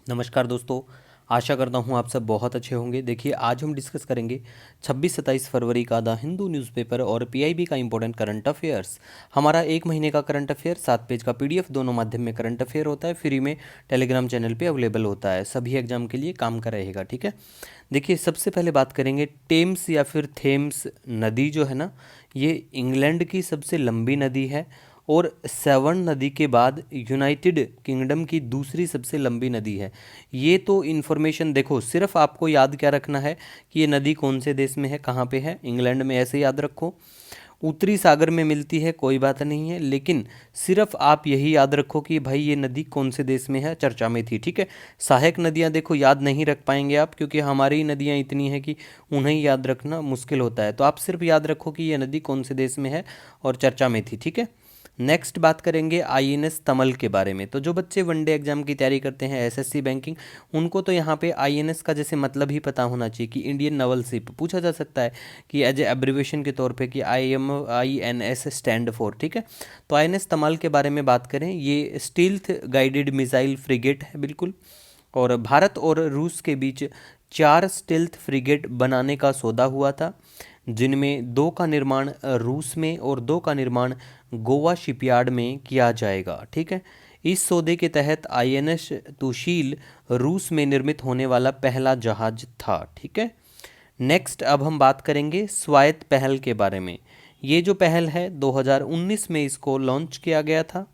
नमस्कार दोस्तों। आशा करता हूँ आप सब बहुत अच्छे होंगे। देखिए, आज हम डिस्कस करेंगे 26-27 फरवरी का द हिंदू न्यूज़पेपर और पीआईबी का इंपॉर्टेंट करंट अफेयर्स। हमारा एक महीने का करंट अफेयर 7 पेज का पीडीएफ दोनों माध्यम में करंट अफेयर होता है, फ्री में टेलीग्राम चैनल पे अवेलेबल होता है। सभी एग्जाम के लिए काम का रहेगा, ठीक है। देखिए, सबसे पहले बात करेंगे टेम्स या फिर थेम्स नदी जो है ना, ये इंग्लैंड की सबसे लंबी नदी है और सेवन नदी के बाद यूनाइटेड किंगडम की दूसरी सबसे लंबी नदी है। ये तो इन्फॉर्मेशन देखो, सिर्फ आपको याद क्या रखना है कि ये नदी कौन से देश में है, कहाँ पे है। इंग्लैंड में, ऐसे याद रखो। उत्तरी सागर में मिलती है, कोई बात नहीं है, लेकिन सिर्फ आप यही याद रखो कि भाई ये नदी कौन से देश में है, चर्चा में थी, ठीक है। सहायक नदियाँ देखो याद नहीं रख पाएंगे आप, क्योंकि हमारी नदियाँ इतनी हैं कि उन्हें याद रखना मुश्किल होता है। तो आप सिर्फ याद रखो कि ये नदी कौन से देश में है और चर्चा में थी, ठीक है। नेक्स्ट बात करेंगे आईएनएस तमल के बारे में। तो जो बच्चे वनडे एग्जाम की तैयारी करते हैं, एसएससी बैंकिंग, उनको तो यहाँ पे आईएनएस का जैसे मतलब ही पता होना चाहिए कि इंडियन नवल शिप। पूछा जा सकता है कि एज ए एब्रिवेशन के तौर पे कि INS स्टैंड फॉर, ठीक है। तो आईएनएस तमल के बारे में बात करें, ये स्टील्थ गाइडेड मिसाइल फ्रिगेट है, बिल्कुल। और भारत और रूस के बीच 4 स्टेल्थ फ्रिगेट बनाने का सौदा हुआ था, जिनमें 2 का निर्माण रूस में और 2 का निर्माण गोवा शिपयार्ड में किया जाएगा, ठीक है। इस सौदे के तहत आईएनएस तुशील रूस में निर्मित होने वाला पहला जहाज था, ठीक है। नेक्स्ट अब हम बात करेंगे स्वायत्त पहल के बारे में। ये जो पहल है 2019 में इसको लॉन्च किया गया था,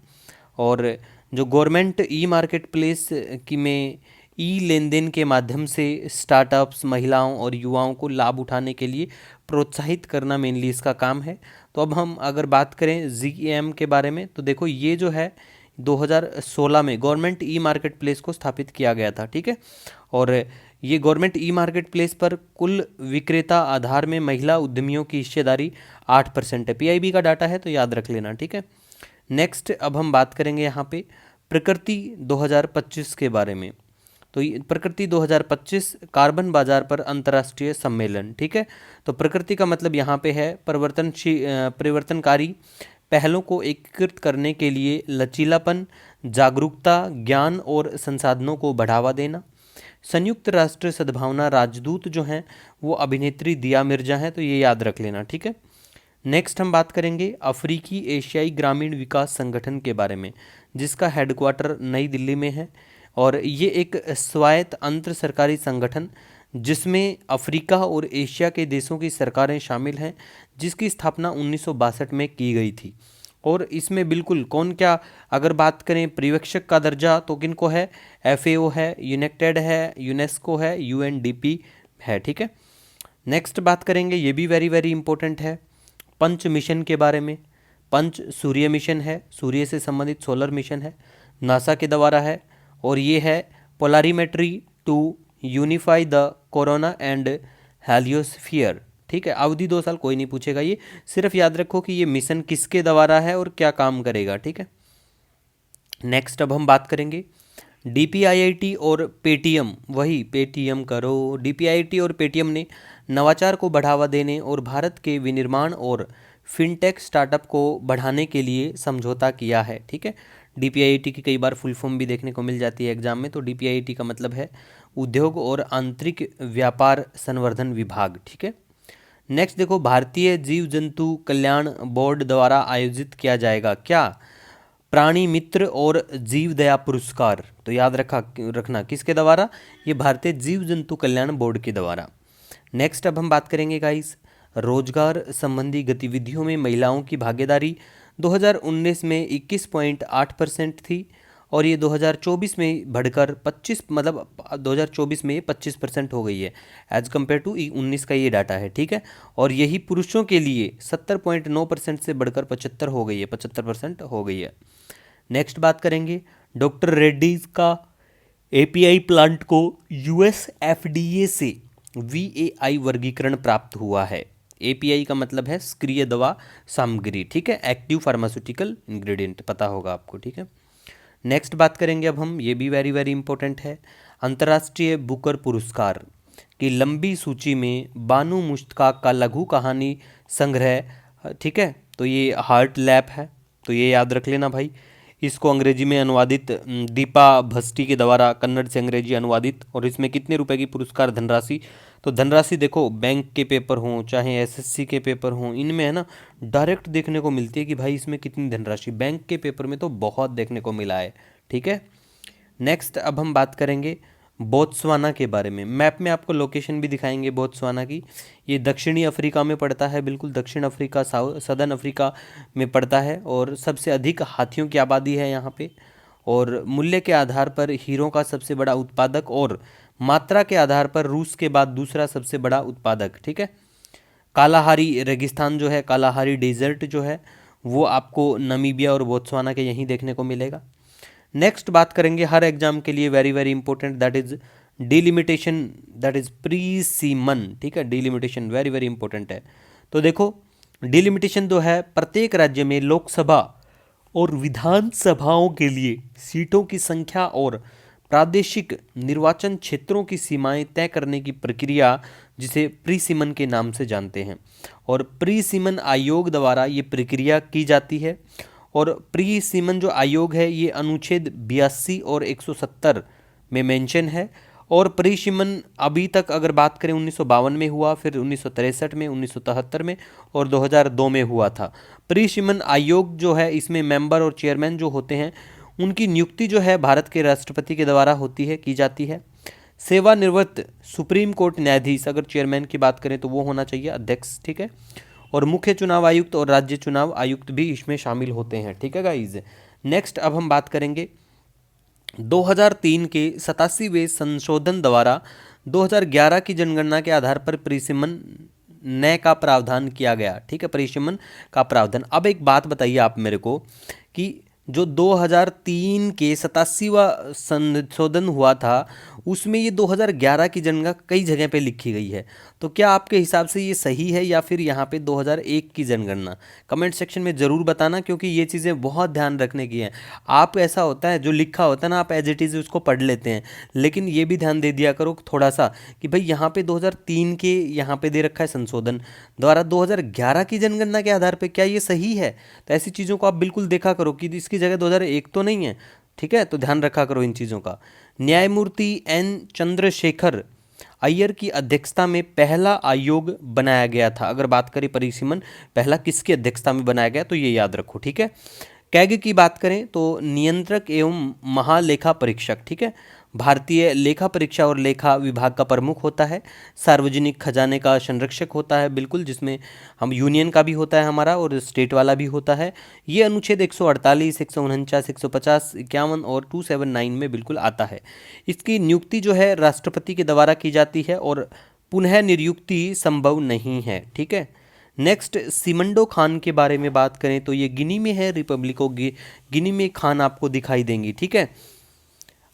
और जो गवर्नमेंट ई मार्केट प्लेस की में ई लेन देन के माध्यम से स्टार्टअप्स, महिलाओं और युवाओं को लाभ उठाने के लिए प्रोत्साहित करना मेनली इसका काम है। तो अब हम अगर बात करें जीएम के बारे में, तो देखो ये जो है 2016 में गवर्नमेंट ई मार्केट प्लेस को स्थापित किया गया था, ठीक है। और ये गवर्नमेंट ई मार्केट प्लेस पर कुल विक्रेता आधार में महिला उद्यमियों की हिस्सेदारी 8% है। पीआईबी का डाटा है, तो याद रख लेना, ठीक है। नेक्स्ट अब हम बात करेंगे यहाँ पे प्रकृति 2025 के बारे में। तो प्रकृति 2025 कार्बन बाजार पर अंतर्राष्ट्रीय सम्मेलन, ठीक है। तो प्रकृति का मतलब यहाँ पे है परिवर्तनकारी पहलों को एकीकृत करने के लिए लचीलापन, जागरूकता, ज्ञान और संसाधनों को बढ़ावा देना। संयुक्त राष्ट्र सद्भावना राजदूत जो हैं वो अभिनेत्री दिया मिर्जा हैं, तो ये याद रख लेना, ठीक है। नेक्स्ट हम बात करेंगे अफ्रीकी एशियाई ग्रामीण विकास संगठन के बारे में, जिसका हेडक्वार्टर नई दिल्ली में है। और ये एक स्वायत्त अंतर सरकारी संगठन जिसमें अफ्रीका और एशिया के देशों की सरकारें शामिल हैं, जिसकी स्थापना 1962 में की गई थी। और इसमें बिल्कुल कौन क्या, अगर बात करें पर्यवेक्षक का दर्जा तो किनको है, FAO है, यूनेक्टेड है, यूनेस्को है, UNDP है, ठीक है। नेक्स्ट बात करेंगे, ये भी वेरी वेरी इंपॉर्टेंट है, पंच मिशन के बारे में। पंच सूर्य मिशन है, सूर्य से संबंधित सोलर मिशन है, नासा के द्वारा है। और ये है polarimetry to unify the corona and heliosphere, ठीक है। अवधि 2 साल, कोई नहीं पूछेगा, ये सिर्फ याद रखो कि ये मिशन किसके द्वारा है और क्या काम करेगा, ठीक है। नेक्स्ट अब हम बात करेंगे DPIIT और पेटीएम, वही पेटीएम करो। DPIIT और पेटीएम ने नवाचार को बढ़ावा देने और भारत के विनिर्माण और फिनटेक स्टार्टअप को बढ़ाने के लिए समझौता किया है, ठीक है। DPIIT की कई बार फुल फॉर्म भी देखने को मिल जाती है एग्जाम में। तो DPIIT का मतलब है उद्योग और आंतरिक व्यापार संवर्धन विभाग, ठीक है। नेक्स्ट देखो, भारतीय जीव जंतु कल्याण बोर्ड द्वारा आयोजित किया जाएगा क्या, प्राणी मित्र और जीव दया पुरस्कार। तो याद रखना किसके द्वारा, ये भारतीय जीव जंतु कल्याण बोर्ड के द्वारा। नेक्स्ट अब हम बात करेंगे गाइस, रोजगार संबंधी गतिविधियों में महिलाओं की भागीदारी 2019 में 21.8% थी, और ये 2024 में बढ़कर 25 मतलब 2024 में 25% हो गई है, एज कम्पेयर टू 19 का ये डाटा है, ठीक है। और यही पुरुषों के लिए 70.9% से बढ़कर 75 हो गई है, 75% हो गई है। नेक्स्ट बात करेंगे डॉक्टर रेड्डीज का API प्लांट को US FDA से VAI वर्गीकरण प्राप्त हुआ है। API का मतलब है सक्रिय दवा सामग्री, ठीक है, एक्टिव फार्मास्यूटिकल इंग्रेडिएंट, पता होगा आपको, ठीक है। नेक्स्ट बात करेंगे अब हम, ये भी वेरी वेरी इंपॉर्टेंट है, अंतर्राष्ट्रीय बुकर पुरस्कार की लंबी सूची में बानू मुश्ताक का लघु कहानी संग्रह, ठीक है। तो ये हार्ट लैप है, तो ये याद रख लेना भाई। इसको अंग्रेजी में अनुवादित दीपा भस्टी के द्वारा कन्नड़ से अंग्रेजी अनुवादित। और इसमें कितने रुपए की पुरस्कार धनराशि, तो धनराशि देखो बैंक के पेपर हों चाहे एसएससी के पेपर हों, इनमें है ना डायरेक्ट देखने को मिलती है कि भाई इसमें कितनी धनराशि। बैंक के पेपर में तो बहुत देखने को मिला है। ठीक है, नेक्स्ट अब हम बात करेंगे बोत्सवाना के बारे में। मैप में आपको लोकेशन भी दिखाएंगे बोत्सवाना की। ये दक्षिणी अफ्रीका में पड़ता है, बिल्कुल दक्षिण अफ्रीका सदर्न अफ्रीका में पड़ता है। और सबसे अधिक हाथियों की आबादी है यहाँ पे। और मूल्य के आधार पर हीरों का सबसे बड़ा उत्पादक और मात्रा के आधार पर रूस के बाद दूसरा सबसे बड़ा उत्पादक। ठीक है, कालाहारी रेगिस्तान जो है, कालाहारी डेजर्ट जो है वो आपको नमीबिया और बोत्सवाना के यहीं देखने को मिलेगा। नेक्स्ट बात करेंगे हर एग्जाम के लिए very very important, that is delimitation, that is pre semen. ठीक है, डिलिमिटेशन वेरी वेरी इंपॉर्टेंट है। तो देखो डिलिमिटेशन जो है प्रत्येक राज्य में लोकसभा और विधानसभाओं के लिए सीटों की संख्या और प्रादेशिक निर्वाचन क्षेत्रों की सीमाएं तय करने की प्रक्रिया जिसे प्री सीमन के नाम से जानते हैं। और प्री सीमन आयोग द्वारा ये प्रक्रिया की जाती है। और प्री सीमन जो आयोग है ये अनुच्छेद 82 और 170 में मेंशन है। और प्री सीमन अभी तक अगर बात करें 1952 में हुआ, फिर 1963 में, 1973 में और 2002 में हुआ था। प्री सीमन आयोग जो है इसमें मेंबर और चेयरमैन जो होते हैं उनकी नियुक्ति जो है भारत के राष्ट्रपति के द्वारा होती है, की जाती है। सेवानिवृत्त सुप्रीम कोर्ट न्यायाधीश, अगर चेयरमैन की बात करें तो वो होना चाहिए अध्यक्ष। ठीक है, और मुख्य चुनाव आयुक्त और राज्य चुनाव आयुक्त भी इसमें शामिल होते हैं। ठीक है गाइज, नेक्स्ट अब हम बात करेंगे 2003 के 87वें संशोधन द्वारा 2011 की जनगणना के आधार पर परिसीमन नए का प्रावधान किया गया। ठीक है, परिसीमन का प्रावधान। अब एक बात बताइए आप मेरे को कि जो 2003 के 87वां संशोधन हुआ था उसमें ये 2011 की जनगणना कई जगह पे लिखी गई है, तो क्या आपके हिसाब से ये सही है या फिर यहाँ पे 2001 की जनगणना? कमेंट सेक्शन में ज़रूर बताना, क्योंकि ये चीज़ें बहुत ध्यान रखने की हैं। आप ऐसा होता है जो लिखा होता है ना आप एज इट इज़ उसको पढ़ लेते हैं, लेकिन ये भी ध्यान दे दिया करो थोड़ा सा कि भाई यहाँ पे 2003 के यहाँ पे दे रखा है संशोधन द्वारा 2011 की जनगणना के आधार पर, क्या ये सही है? तो ऐसी चीज़ों को आप बिल्कुल देखा करो कि इसकी जगह 2001 तो नहीं है। ठीक है, तो ध्यान रखा करो इन चीज़ों का। न्यायमूर्ति एन चंद्रशेखर अय्यर की अध्यक्षता में पहला आयोग बनाया गया था। अगर बात करें परिसीमन पहला किसकी अध्यक्षता में बनाया गया तो ये याद रखो। ठीक है, कैग की बात करें तो नियंत्रक एवं महालेखा परीक्षक। ठीक है, भारतीय लेखा परीक्षा और लेखा विभाग का प्रमुख होता है। सार्वजनिक खजाने का संरक्षक होता है, बिल्कुल, जिसमें हम यूनियन का भी होता है हमारा और स्टेट वाला भी होता है। ये अनुच्छेद 148, 149, 150, 51 और 279 में बिल्कुल आता है। इसकी नियुक्ति जो है राष्ट्रपति के द्वारा की जाती है और पुनः नियुक्ति संभव नहीं है। ठीक है, नेक्स्ट सिमंडो खान के बारे में बात करें तो ये गिनी में है, रिपब्लिक ऑफ गिनी में खान आपको दिखाई देंगी। ठीक है,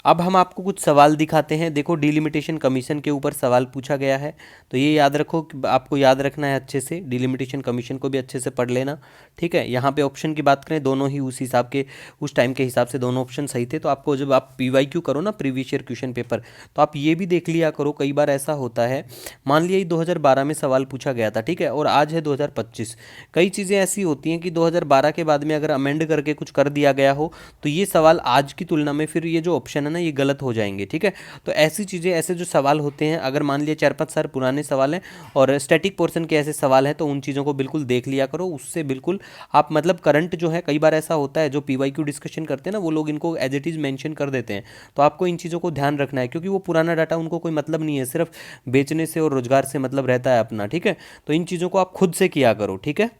अब हम आपको कुछ सवाल दिखाते हैं। देखो डिलिमिटेशन कमीशन के ऊपर सवाल पूछा गया है, तो ये याद रखो, आपको याद रखना है अच्छे से। डिलिमिटेशन कमीशन को भी अच्छे से पढ़ लेना। ठीक है, यहाँ पे ऑप्शन की बात करें दोनों ही उस हिसाब के, उस टाइम के हिसाब से दोनों ऑप्शन सही थे। तो आपको जब आप PYQ करो ना, प्रीवियस ईयर क्वेश्चन पेपर, तो आप ये भी देख लिया करो। कई बार ऐसा होता है, मान लिया 2012 में सवाल पूछा गया था, ठीक है, और आज है 2025। कई चीज़ें ऐसी होती हैं कि 2012 के बाद में अगर अमेंड करके कुछ कर दिया गया हो तो ये सवाल आज की तुलना में फिर ये जो ऑप्शन ना ये गलत हो जाएंगे। ठीक है, तो ऐसी चीज़ें, ऐसे जो सवाल होते हैं, अगर मान लिया 4-5 साल पुराने सवाल हैं और स्टैटिक पोर्शन के ऐसे सवाल हैं, तो उन चीज़ों को बिल्कुल देख लिया करो। उससे बिल्कुल आप मतलब करंट जो है, कई बार ऐसा होता है जो PYQ डिस्कशन करते हैं ना, वो लोग इनको एज इट इज़ मेंशन कर देते हैं। तो आपको इन चीज़ों को ध्यान रखना है, क्योंकि वो पुराना डाटा उनको कोई मतलब नहीं है, सिर्फ बेचने से और रोजगार से मतलब रहता है अपना। ठीक है, तो इन चीज़ों को आप खुद से किया करो। ठीक है,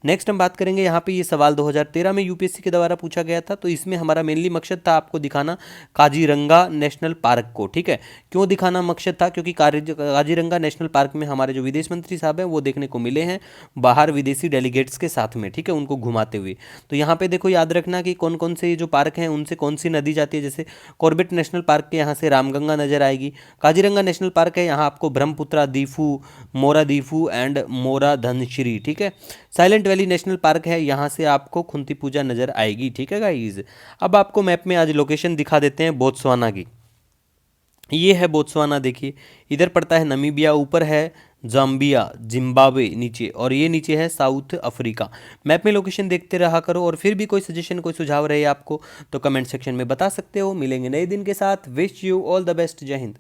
नेक्स्ट हम बात करेंगे यहाँ पे, ये सवाल 2013 में UPSC के द्वारा पूछा गया था। तो इसमें हमारा मेनली मकसद था आपको दिखाना काजीरंगा नेशनल पार्क को। ठीक है, क्यों दिखाना मकसद था? क्योंकि काजीरंगा नेशनल पार्क में हमारे जो विदेश मंत्री साहब हैं वो देखने को मिले हैं बाहर विदेशी डेलीगेट्स के साथ में। ठीक है, उनको घुमाते हुए। तो यहाँ पे देखो याद रखना कि कौन कौन से जो पार्क हैं उनसे कौन सी नदी जाती है। जैसे कॉर्बेट नेशनल पार्क के यहाँ से रामगंगा नजर आएगी। काजीरंगा नेशनल पार्क है, यहाँ आपको ब्रह्मपुत्रा, दीफू, मोरा दीफू एंड मोरा धनश्री। ठीक है, साइलेंट वैली नेशनल पार्क है, यहाँ से आपको खुंती पूजा नजर आएगी। ठीक है गाइज, अब आपको मैप में आज लोकेशन दिखा देते हैं बोत्सवाना की। ये है बोत्सवाना, देखिए इधर पड़ता है नमीबिया, ऊपर है जाम्बिया, जिम्बाब्वे नीचे, और ये नीचे है साउथ अफ्रीका। मैप में लोकेशन देखते रहा करो, और फिर भी कोई सजेशन कोई सुझाव रहे आपको तो कमेंट सेक्शन में बता सकते हो। मिलेंगे नए दिन के साथ। Wish you all the best. जय हिंद।